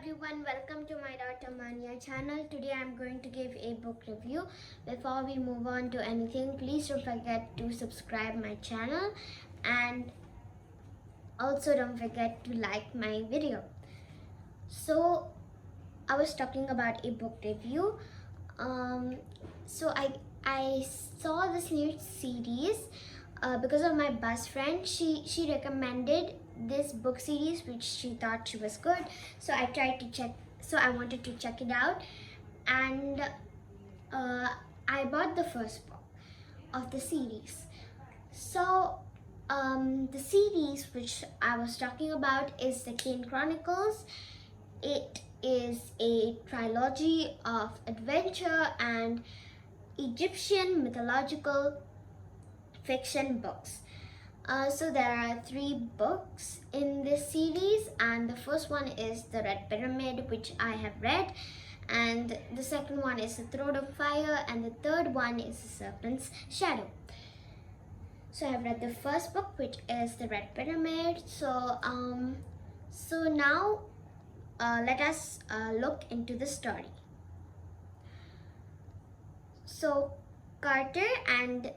everyone, welcome to my daughter Maanya channel. Today I'm going to give a book review. Before we move on to anything, please don't forget to subscribe my channel and also don't forget to like my video. So I was talking about a book review. So I saw this new series because of my best friend. She recommended this book series which she thought she was good. So I wanted to check it out, and I bought the first book of the series. So the series which I was talking about is the Kane Chronicles. It is a trilogy of adventure and Egyptian mythological fiction books. So there are 3 books in this series, and the first one is The Red Pyramid, which I have read, and the second one is The Throne of Fire, and the third one is The Serpent's Shadow. So I have read the first book, which is The Red Pyramid. So now let us look into the story. So Carter and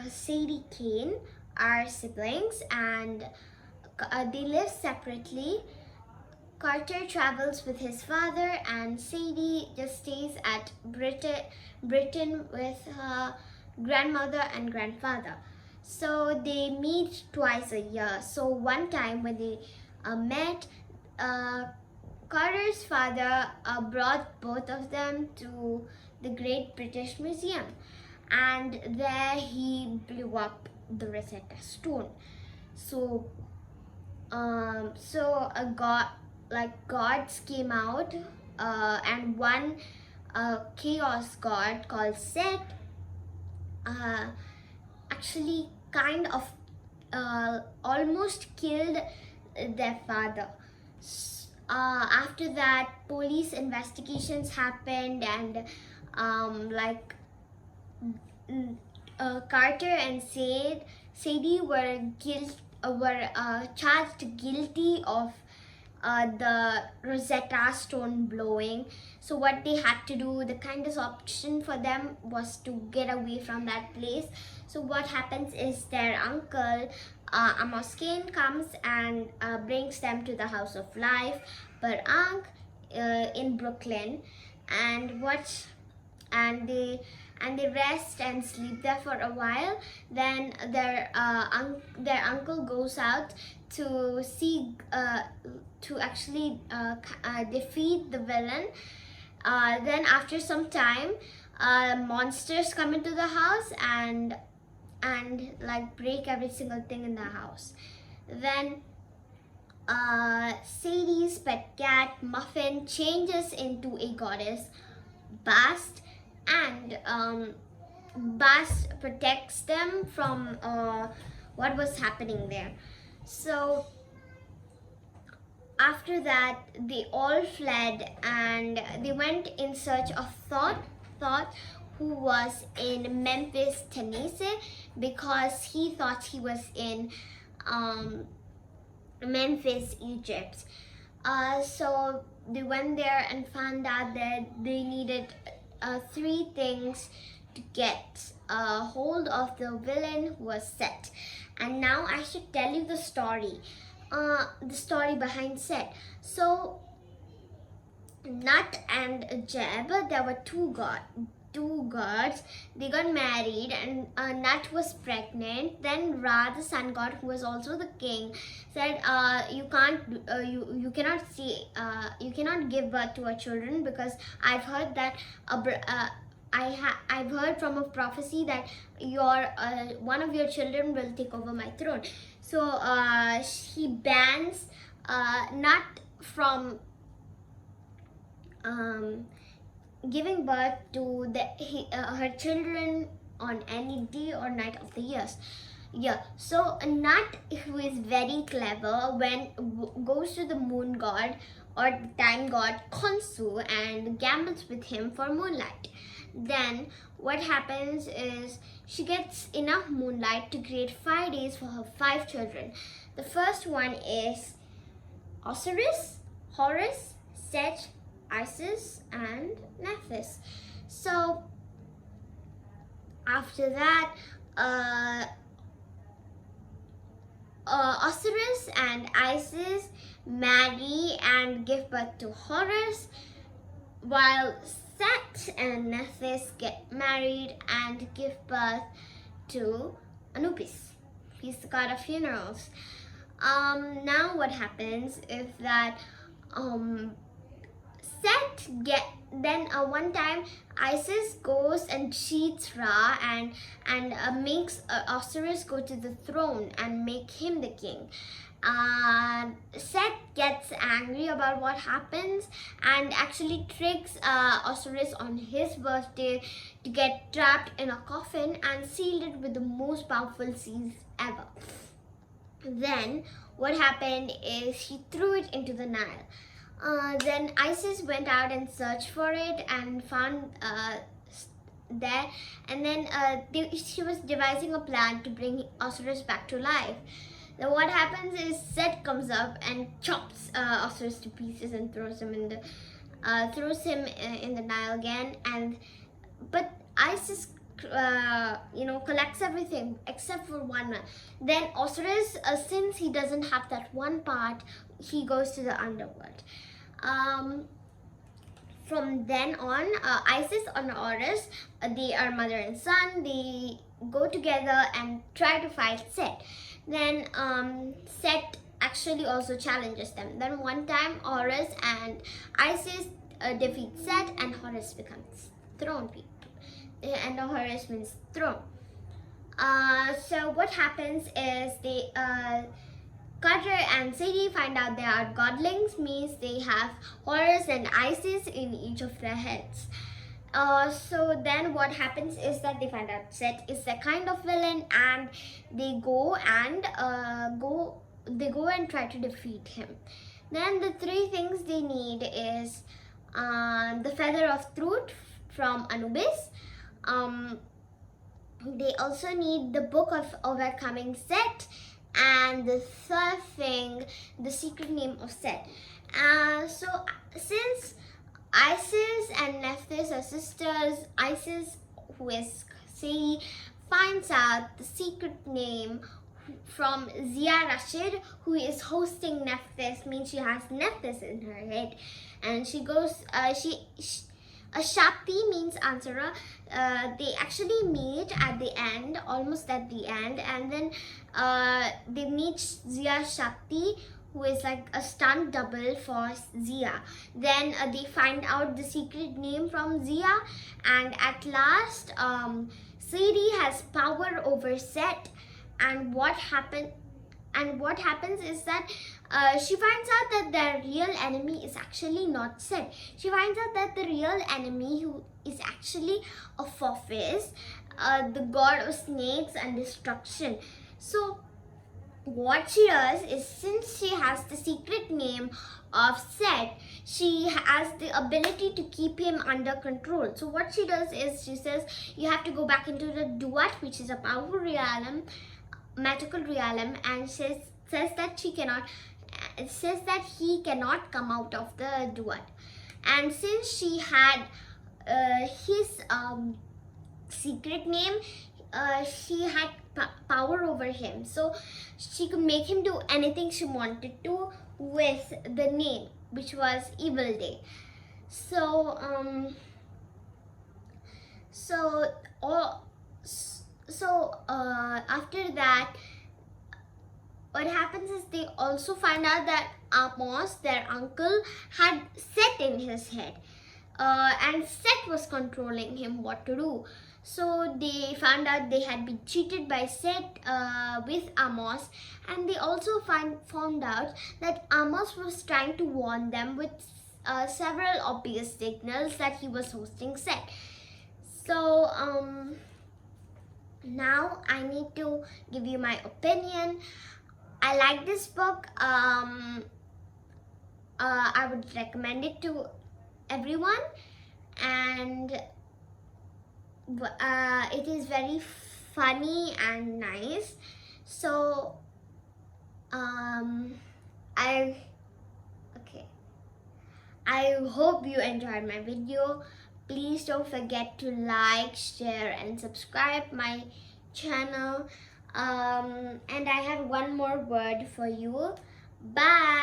Sadie Kane are siblings, and they live separately. Carter travels with his father, and Sadie just stays at Britain with her grandmother and grandfather. So they meet twice a year. So one time when they met, Carter's father brought both of them to the Great British Museum, and there he blew up the Rosetta Stone. So gods came out, and one chaos god called Set actually kind of almost killed their father. After that, police investigations happened, and Carter and Sadie were charged guilty of the Rosetta Stone blowing. So what they had to do, the kindest option for them was to get away from that place. So what happens is their uncle Amos Kane comes and brings them to the House of Life, in Brooklyn, and they rest and sleep there for a while. Then their uncle goes out to actually defeat the villain. Then after some time, monsters come into the house and break every single thing in the house. Then Sadie's pet cat Muffin changes into a goddess, Bast, and Bast protects them from what was happening there. So after that, they all fled, and they went in search of Thoth, who was in Memphis, Tennessee, because he thought he was in Memphis, Egypt. So they went there and found out that they needed 3 things to get hold of the villain who was Set. And now I should tell you the story behind Set. So Nut and Jeb, there were two gods. They got married, and Nut was pregnant. Then Ra, the sun god, who was also the king, said, you cannot give birth to a children, because I've heard that I've heard from a prophecy that one of your children will take over my throne. So he bans Nut from giving birth to her children on any day or night of the year. So Nut, who is very clever, goes to the moon god, or the time god Khonsu, and gambles with him for moonlight. Then what happens is she gets enough moonlight to create 5 days for her 5 children. The first one is Osiris, Horus, Set, Isis, and Nephthys. So after that, Osiris and Isis marry and give birth to Horus, while Set and Nephthys get married and give birth to Anubis. He's the god of funerals. Now what happens is that one time Isis goes and cheats Ra and makes Osiris go to the throne and make him the king. Set gets angry about what happens and actually tricks Osiris on his birthday to get trapped in a coffin and sealed it with the most powerful seals ever. Then what happened is he threw it into the Nile. Then Isis went out and searched for it and found there, and then she was devising a plan to bring Osiris back to life. Then what happens is Set comes up and chops Osiris to pieces and throws him in the Nile again. But Isis collects everything except for one. Then Osiris, since he doesn't have that one part, he goes to the underworld. From then on, Isis and Horus, they are mother and son. They go together and try to fight Set. Then Set actually also challenges them. Then one time Horus and Isis defeat Set, and Horus becomes throne people. And Horus means throne. So what happens is Carter and Sadie find out they are godlings, means they have Horus and Isis in each of their heads. So then what happens is that they find out Set is the kind of villain, and they go and try to defeat him. Then the three things they need is the feather of truth from Anubis. They also need the book of overcoming Set, and the third thing, the secret name of Set. So since Isis and Nephthys are sisters, Isis, who is Sadie, finds out the secret name from Zia Rashid, who is hosting Nephthys, means she has Nephthys in her head, and she goes, Shakti means answerer. They actually meet at the end, almost at the end, and then they meet Zia Shakti, who is like a stunt double for Zia. Then they find out the secret name from Zia, and at last Sadie has power over Set. And what happens is that she finds out that their real enemy is actually not Set. She finds out that the real enemy, who is actually Apophis, the god of snakes and destruction. So what she does is, since she has the secret name of Set, she has the ability to keep him under control. So what she does is, she says, you have to go back into the Duat, which is a powerful realm, magical realm, and says that he cannot come out of the Duat. And since she had his secret name, she had power over him, so she could make him do anything she wanted to with the name, which was Evil Day. So after that, what happens is they also find out that Amos, their uncle, had Set in his head, and Set was controlling him what to do. So they found out they had been cheated by Set with Amos, and they also found out that Amos was trying to warn them with several obvious signals that he was hosting Set. So now I need to give you my opinion. I like this book. I would recommend it to everyone, and it is very funny and nice. So I hope you enjoyed my video. Please don't forget to like, share, and subscribe my channel. And I have one more word for you. Bye.